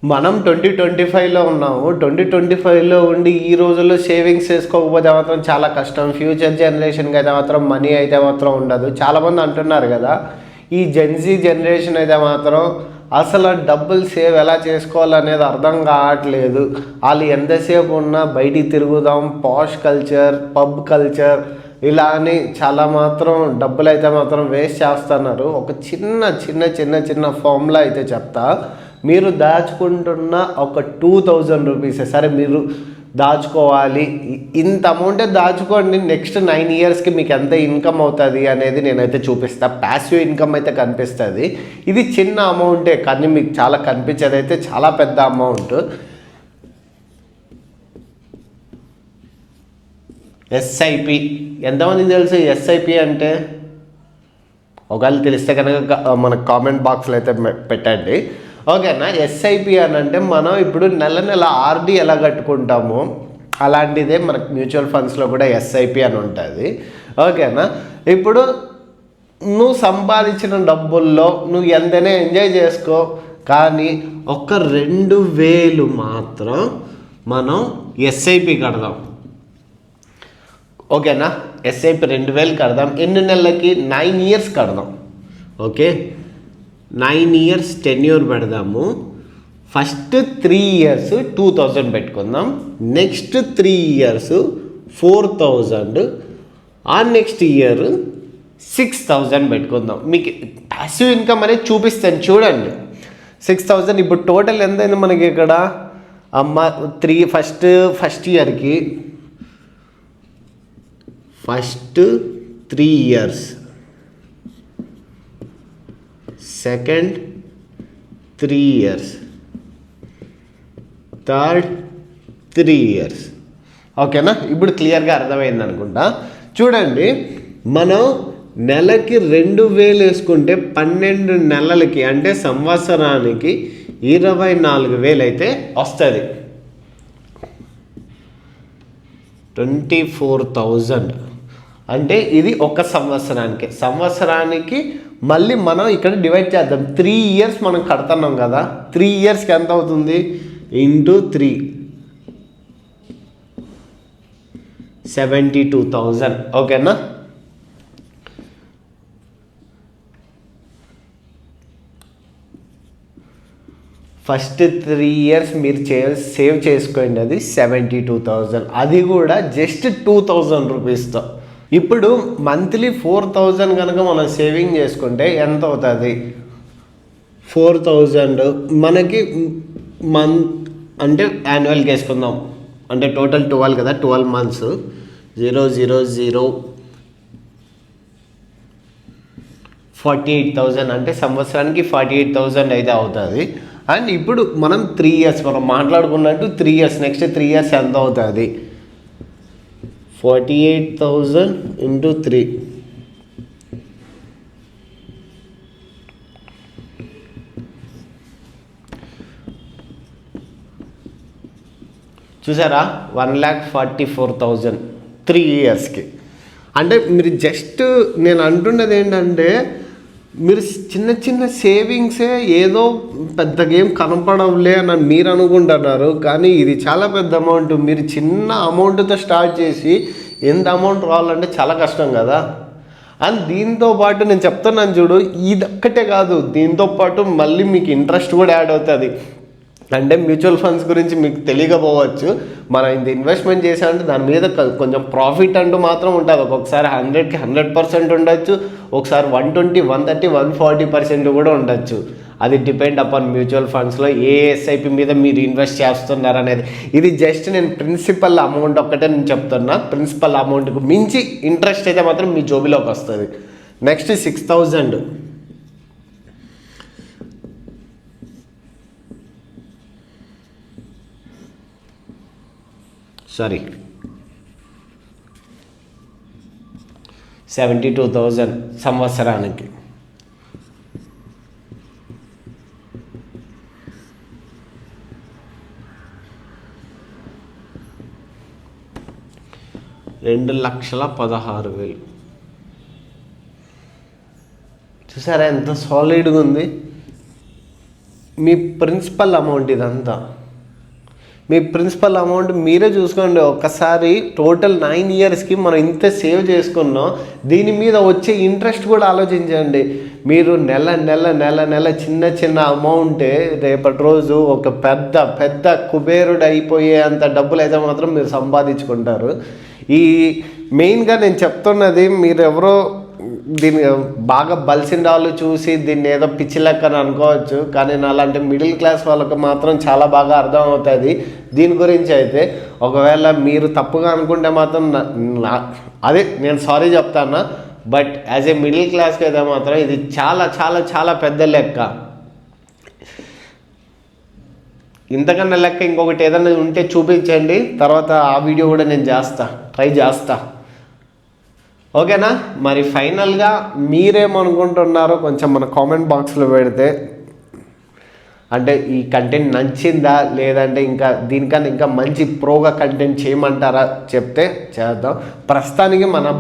మనం 2025లో ఉన్నాము. 2025లో ఉండి ఈ రోజుల్లో సేవింగ్స్ చేసుకోకపోతే మాత్రం చాలా కష్టం. ఫ్యూచర్ జనరేషన్కి అయితే మాత్రం మనీ అయితే మాత్రం ఉండదు. చాలామంది అంటున్నారు కదా, ఈ జెన్జీ జనరేషన్ అయితే మాత్రం అసలు డబ్బులు సేవ్ ఎలా చేసుకోవాలనేది అర్థం కావట్లేదు. వాళ్ళు ఎంతసేపు ఉన్నా బయటికి తిరుగుదాం, పాష్ కల్చర్, పబ్ కల్చర్ ఇలా అని చాలా మాత్రం డబ్బులు అయితే మాత్రం వేస్ట్ చేస్తున్నారు. ఒక చిన్న ఫార్ములా అయితే చెప్తా. మీరు దాచుకుంటున్న ఒక 2000 రూపీస్, సరే మీరు దాచుకోవాలి, ఇంత అమౌంటే దాచుకోండి, నెక్స్ట్ 9 ఇయర్స్కి మీకు ఎంత ఇన్కమ్ అవుతుంది అనేది నేనైతే చూపిస్తాను. ప్యాసివ్ ఇన్కమ్ అయితే కనిపిస్తుంది. ఇది చిన్న అమౌంటే కానీ మీకు చాలా కనిపించేది అయితే చాలా పెద్ద అమౌంట్. ఎస్ఐపి ఎంతమందికి తెలుసు? ఎస్ఐపి అంటే ఒకవేళ తెలిస్తే కనుక మన కామెంట్ బాక్స్లో అయితే పెట్టండి, ఓకేనా. ఎస్ఐపి అని అంటే మనం ఇప్పుడు నెల ఆర్డి ఎలా కట్టుకుంటామో అలాంటిదే మనకు మ్యూచువల్ ఫండ్స్లో కూడా ఎస్ఐపి అని ఉంటుంది, ఓకేనా. ఇప్పుడు నువ్వు సంపాదించిన డబ్బుల్లో నువ్వు ఎంతైనా ఎంజాయ్ చేసుకో, కానీ ఒక 2000 మాత్రం మనం ఎస్ఐపి కడదాం, ఓకేనా. ఎస్ఐపి 2000 కడదాం. ఎన్ని నెలలకి? 9 ఇయర్స్ కడదాం, ఓకే. 9 ఇయర్స్ టెన్యూర్ పెడదాము. ఫస్ట్ 3 ఇయర్స్ 2000 పెట్టుకుందాం, నెక్స్ట్ 3 ఇయర్స్ 4000, ఆ నెక్స్ట్ ఇయర్ 6000 పెట్టుకుందాం. మీకు ప్యాసివ్ ఇన్కమ్ అనేది చూపిస్తాను చూడండి. 6000 ఇప్పుడు టోటల్ ఎంత అయింది మనకి ఇక్కడ? ఫస్ట్ ఇయర్కి first 3 years, second 3 years, third 3 years, ఓకేనా. ఇప్పుడు క్లియర్గా అర్థమైంది అనుకుంటా. చూడండి, మనం నెలకి 2000 వేసుకుంటే 12 నెలలకి అంటే సంవత్సరానికి 24,000 అయితే వస్తుంది. 24,000 అంటే ఇది ఒక సంవత్సరానికి మళ్ళీ మనం ఇక్కడ డివైడ్ చేద్దాం. 3 ఇయర్స్ మనం కడుతున్నాం కదా, 3 ఇయర్స్కి ఎంత అవుతుంది? ఇంటూ 3, 72,000, ఓకేనా. ఫస్ట్ 3 ఇయర్స్ మీరు సేవ్ చేసుకోండి, అది 72,000, అది కూడా జస్ట్ 2000 రూపీస్తో. ఇప్పుడు మంత్లీ 4000 కనుక మనం సేవింగ్ చేసుకుంటే ఎంత అవుతుంది? 4000 మనకి అంటే యాన్యువల్కి వేసుకుందాం, అంటే టోటల్ 12 కదా, 12 మంత్స్, 000 48,000 అంటే సంవత్సరానికి 48,000 అయితే అవుతుంది. అండ్ ఇప్పుడు మనం 3 ఇయర్స్ మనం మాట్లాడుకున్నట్టు 3 ఇయర్స్, నెక్స్ట్ 3 ఇయర్స్ ఎంత అవుతుంది? 48,000 ఇంటూ 3, చూసారా? 1,44,000 3 ఇయర్స్కి. అంటే మీరు జస్ట్ నేను అంటున్నది ఏంటంటే, మీరు చిన్న సేవింగ్సే ఏదో పెద్ద గేమ్ కనపడవులే అని మీరు అనుకుంటున్నారు, కానీ ఇది చాలా పెద్ద అమౌంట్. మీరు చిన్న అమౌంట్తో స్టార్ట్ చేసి ఎంత అమౌంట్ రావాలంటే చాలా కష్టం కదా. అండ్ దీంతోపాటు నేను చెప్తున్నాను చూడు, ఇది ఒక్కటే కాదు, దీంతోపాటు మళ్ళీ మీకు ఇంట్రెస్ట్ కూడా యాడ్ అవుతుంది. అంటే మ్యూచువల్ ఫండ్స్ గురించి మీకు తెలియకపోవచ్చు, మనం ఇంత ఇన్వెస్ట్మెంట్ చేసామంటే దాని మీద కొంచెం ప్రాఫిట్ అంటూ మాత్రం ఉంటుంది. ఒక్కొక్కసారి 100కి 100% ఉండొచ్చు, ఒకసారి 120, 130, 140% కూడా ఉండొచ్చు. అది డిపెండ్ అపాన్ మ్యూచువల్ ఫండ్స్లో ఏ ఎస్ఐపి మీద మీరు ఇన్వెస్ట్ చేస్తున్నారు అనేది. ఇది జస్ట్ నేను ప్రిన్సిపల్ అమౌంట్ ఒక్కటే నేను చెప్తున్నా. ప్రిన్సిపల్ అమౌంట్కు మించి ఇంట్రెస్ట్ అయితే మాత్రం మీ జోబిలోకి వస్తుంది. నెక్స్ట్ 6,000, సారీ 72,000 సంవత్సరానికి. $2,16,000. చూసారా ఎంత సాలిడ్గా ఉంది? మీ ప్రిన్సిపల్ అమౌంట్ ఇదంతా. మీ ప్రిన్సిపల్ అమౌంట్ మీరే చూసుకోండి ఒక్కసారి. టోటల్ 9 ఇయర్స్కి మనం ఇంత సేవ్ చేసుకున్నాం. దీని మీద వచ్చే ఇంట్రెస్ట్ కూడా ఆలోచించండి. మీరు నెల నెల నెల నెల చిన్న చిన్న అమౌంటే రేపటి రోజు ఒక పెద్ద పెద్ద కుబేరుడు అయిపోయే అంత డబ్బులు అయితే మాత్రం మీరు సంపాదించుకుంటారు. ఈ మెయిన్గా నేను చెప్తున్నది, మీరు ఎవరో దీన్ని బాగా బలిసిన వాళ్ళు చూసి దీన్ని ఏదో పిచ్చి లెక్కని అనుకోవచ్చు, కానీ అలాంటి మిడిల్ క్లాస్ వాళ్ళకి మాత్రం చాలా బాగా అర్థం అవుతుంది దీని గురించి. అయితే ఒకవేళ మీరు తప్పుగా అనుకుంటే మాత్రం అదే నేను సారీ చెప్తాను. బట్ యాజ్ ఏ మిడిల్ క్లాస్కి అయితే మాత్రం ఇది చాలా చాలా చాలా పెద్ద లెక్క. ఇంతకన్నా లెక్క ఇంకొకటి ఏదైనా ఉంటే చూపించండి, తర్వాత ఆ వీడియో కూడా నేను ట్రై చేస్తా. ఓకేనా? మరి ఫైనల్గా మీరేమనుకుంటున్నారో కొంచెం మన కామెంట్ బాక్స్లో పెడితే, అంటే ఈ కంటెంట్ నచ్చిందా లేదంటే ఇంకా దీనికన్నా ఇంకా మంచి ప్రోగా కంటెంట్ చేయమంటారా చెప్తే చేద్దాం. ప్రస్తుతానికి మన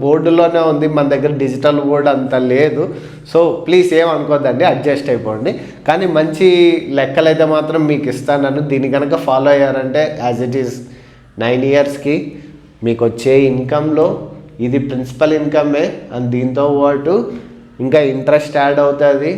బోర్డులోనే ఉంది, మన దగ్గర డిజిటల్ బోర్డు అంత లేదు. సో ప్లీజ్ ఏమనుకోద్దండి, అడ్జస్ట్ అయిపోండి. కానీ మంచి లెక్కలైతే మాత్రం మీకు ఇస్తాను. దీన్ని కనుక ఫాలో అయ్యారంటే యాజ్ ఇట్ ఈస్ 9 ఇయర్స్కి మీకు వచ్చే ఇన్కంలో ఇది ప్రిన్సిపల్ ఇన్కమే, అండ్ దీంతో పాటు ఇంకా ఇంట్రెస్ట్ యాడ్ అవుతుంది.